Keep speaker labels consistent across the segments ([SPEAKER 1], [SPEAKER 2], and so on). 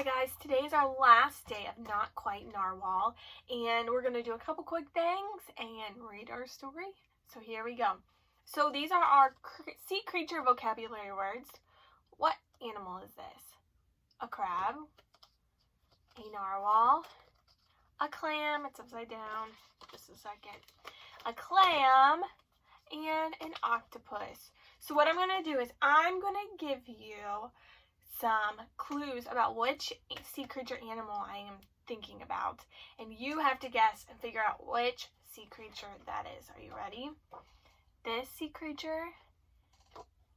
[SPEAKER 1] Hi guys, today is our last day of Not Quite Narwhal, and we're going to do a couple quick things and read our story. So here we go. So these are our sea creature vocabulary words. What animal is this? A crab, a narwhal, a clam, it's upside down, just a second, a clam, and an octopus. So what I'm going to do is I'm going to give you some clues about which sea creature animal I am thinking about, and you have to guess and figure out which sea creature that is. Are you ready? This sea creature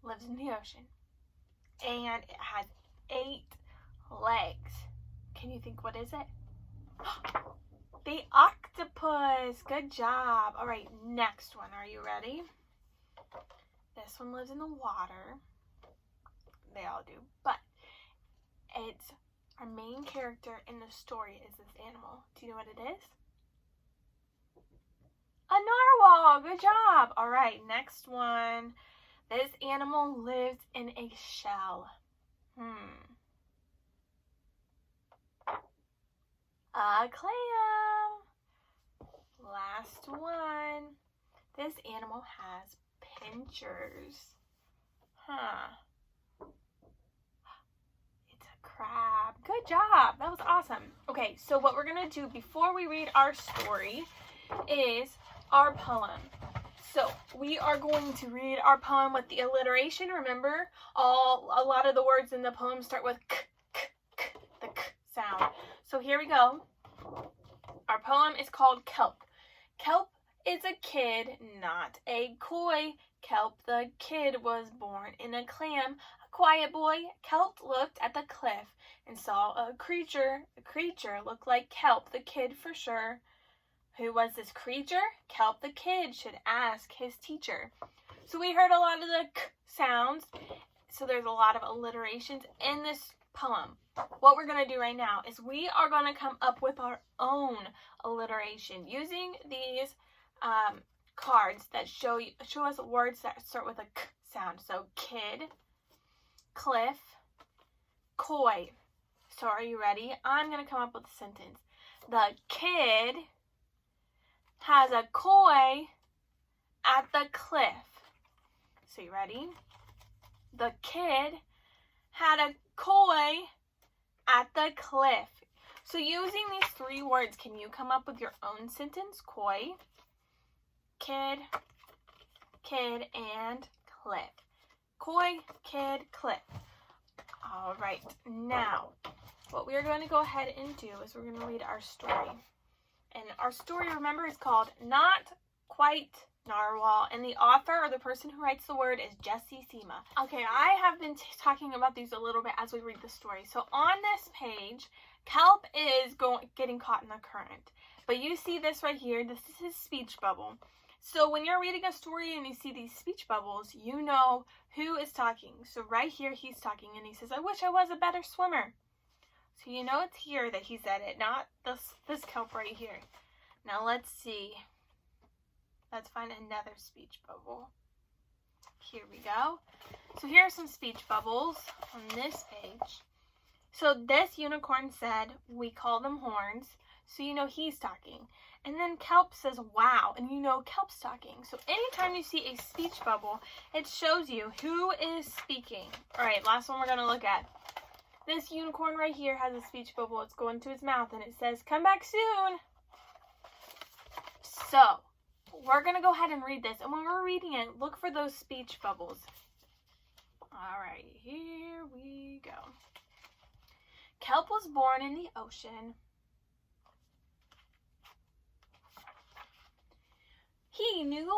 [SPEAKER 1] lives in the ocean and it has 8 legs. Can you think, what is it? The octopus. Good job. All right, next one. Are you ready? This one lives in the water. They all do, but it's our main character in the story is this animal. Do you know what it is? A narwhal. Good job. All right, next one. This animal lives in a shell. A clam. Last one. This animal has pinchers. Crab. Good job. That was awesome. Okay, so what we're going to do before we read our story is our poem. So we are going to read our poem with the alliteration. Remember, a lot of the words in the poem start with k, k, k, the k sound. So here we go. Our poem is called Kelp. Kelp is a kid, not a koi. Kelp the kid was born in a clam. Quiet boy, Kelp looked at the cliff and saw a creature. The creature looked like Kelp the kid for sure. Who was this creature? Kelp the kid should ask his teacher. So we heard a lot of the k sounds. So there's a lot of alliterations in this poem. What we're going to do right now is we are going to come up with our own alliteration using these cards that show us words that start with a k sound. So kid, cliff, koi. So are you ready? I'm going to come up with a sentence. The kid has a koi at the cliff. So you ready? The kid had a koi at the cliff. So using these 3 words, can you come up with your own sentence? Koi, kid, and cliff. Koi, kid, cliff. All right, now what we are going to go ahead and do is we're going to read our story. And our story, remember, is called Not Quite Narwhal, and the author or the person who writes the word is Jessie, Sima. Okay, I have been talking about these a little bit as we read the story. So on this page, Kelp is getting caught in the current. But you see this right here, this is his speech bubble. So when you're reading a story and you see these speech bubbles, you know who is talking. So right here, he's talking and he says, I wish I was a better swimmer. So you know it's here that he said it, not this kelp right here. Now let's see. Let's find another speech bubble. Here we go. So here are some speech bubbles on this page. So this unicorn said, we call them horns. So you know he's talking. And then Kelp says, wow, and you know Kelp's talking. So anytime you see a speech bubble, it shows you who is speaking. All right, last one we're going to look at. This unicorn right here has a speech bubble. It's going to his mouth, and it says, come back soon. So we're going to go ahead and read this. And when we're reading it, look for those speech bubbles. All right, here we go. Kelp was born in the ocean. He knew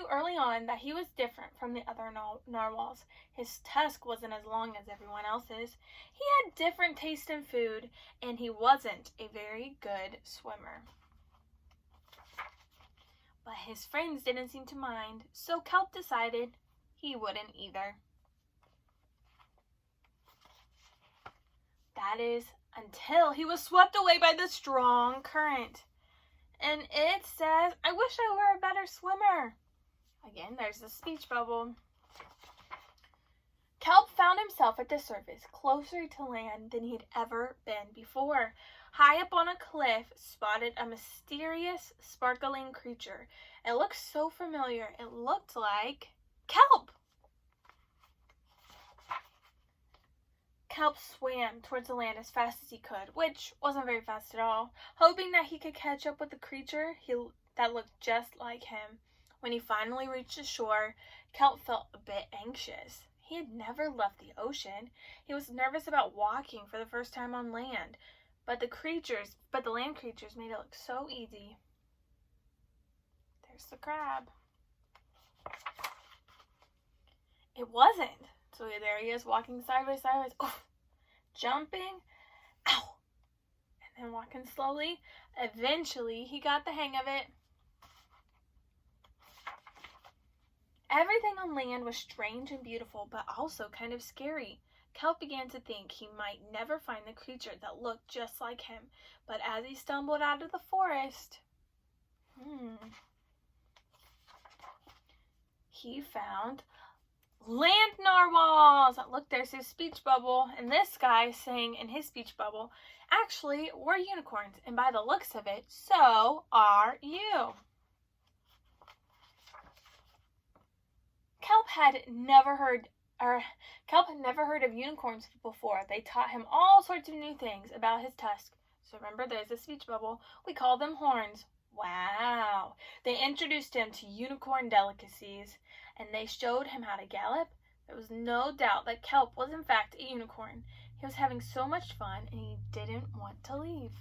[SPEAKER 1] early on that he was different from the other narwhals. His tusk wasn't as long as everyone else's. He had different taste in food, and he wasn't a very good swimmer. But his friends didn't seem to mind, so Kelp decided he wouldn't either. That is, until he was swept away by the strong current. And it says, I wish I were a better swimmer. Again, there's the speech bubble. Kelp found himself at the surface, closer to land than he'd ever been before. High up on a cliff, spotted a mysterious, sparkling creature. It looked so familiar. It looked like Kelp. Kelp swam towards the land as fast as he could, which wasn't very fast at all, hoping that he could catch up with the creature that looked just like him. When he finally reached the shore, Kelp felt a bit anxious. He had never left the ocean. He was nervous about walking for the first time on land, but the land creatures made it look so easy. There's the crab. It wasn't. So there he is, walking sideways, jumping, ow, and then walking slowly. Eventually, he got the hang of it. Everything on land was strange and beautiful, but also kind of scary. Kelp began to think he might never find the creature that looked just like him, but as he stumbled out of the forest, he found land narwhals. Look, there's his speech bubble, and this guy saying in his speech bubble, actually, we're unicorns, and by the looks of it, so are you. Kelp had never heard of unicorns before. They taught him all sorts of new things about his tusk. So remember, there's a speech bubble. We call them horns. Wow. They introduced him to unicorn delicacies, and they showed him how to gallop. There was no doubt that Kelp was in fact a unicorn. He was having so much fun, and he didn't want to leave.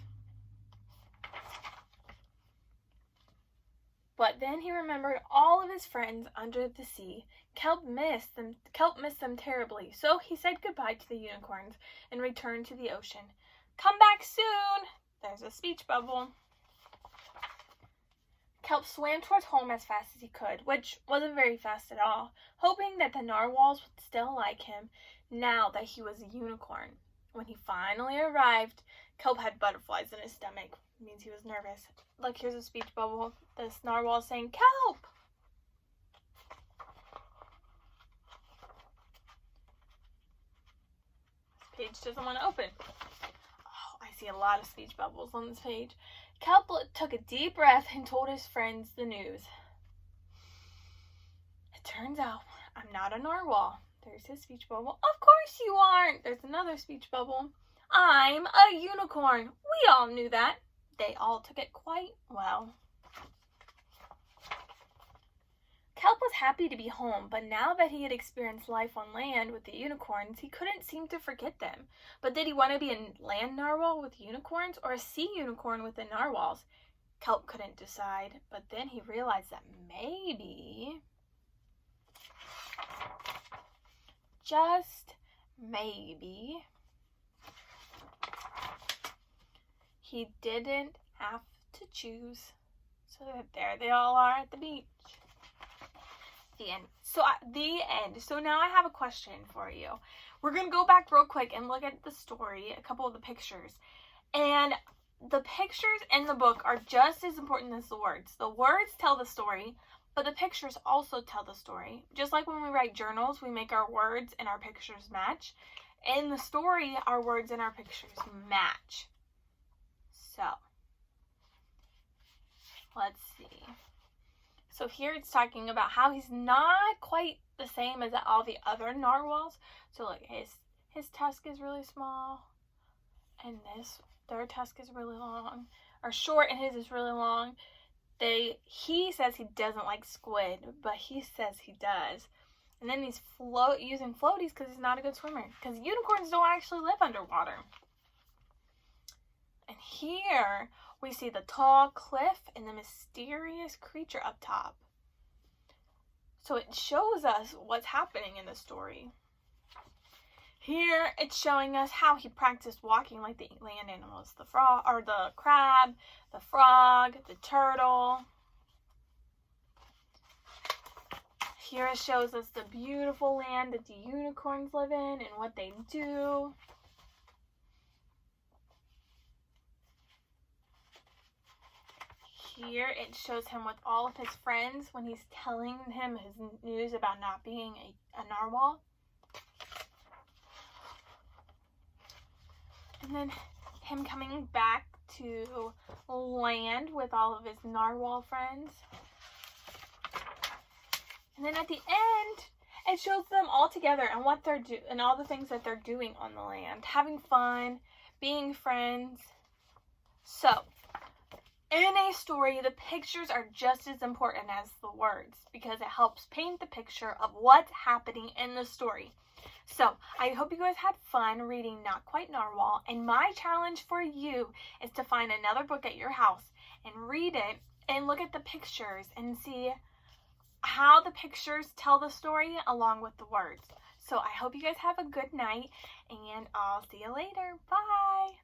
[SPEAKER 1] But then he remembered all of his friends under the sea. Kelp missed them terribly, so he said goodbye to the unicorns and returned to the ocean. Come back soon! There's a speech bubble. Kelp swam towards home as fast as he could, which wasn't very fast at all, hoping that the narwhals would still like him now that he was a unicorn. When he finally arrived, Kelp had butterflies in his stomach. It means he was nervous. Look, here's a speech bubble. This narwhal is saying, Kelp! This page doesn't want to open. Oh, I see a lot of speech bubbles on this page. Kelp took a deep breath and told his friends the news. It turns out I'm not a narwhal. There's his speech bubble. Of course you aren't. There's another speech bubble. I'm a unicorn. We all knew that. They all took it quite well. Kelp was happy to be home, but now that he had experienced life on land with the unicorns, he couldn't seem to forget them. But did he want to be a land narwhal with unicorns or a sea unicorn with the narwhals? Kelp couldn't decide, but then he realized that maybe, just maybe, he didn't have to choose. So there they all are at the beach. The end. So now I have a question for you. We're going to go back real quick and look at the story, a couple of the pictures. And the pictures in the book are just as important as the words. The words tell the story, but the pictures also tell the story. Just like when we write journals, we make our words and our pictures match. In the story, our words and our pictures match. So, let's see. So here it's talking about how he's not quite the same as all the other narwhals. So look, his tusk is really small, and their tusk is really long, or short, and his is really long. He says he doesn't like squid, but he says he does. And then he's using floaties because he's not a good swimmer. Because unicorns don't actually live underwater. And here we see the tall cliff and the mysterious creature up top. So it shows us what's happening in the story. Here it's showing us how he practiced walking like the land animals. The crab, the frog, the turtle. Here it shows us the beautiful land that the unicorns live in and what they do. Here it shows him with all of his friends when he's telling him his news about not being a narwhal. And then him coming back to land with all of his narwhal friends. And then at the end, it shows them all together and what they're doing and all the things that they're doing on the land, having fun, being friends. So, in a story, the pictures are just as important as the words because it helps paint the picture of what's happening in the story. So, I hope you guys had fun reading Not Quite Narwhal, and my challenge for you is to find another book at your house and read it and look at the pictures and see how the pictures tell the story along with the words. So, I hope you guys have a good night, and I'll see you later. Bye!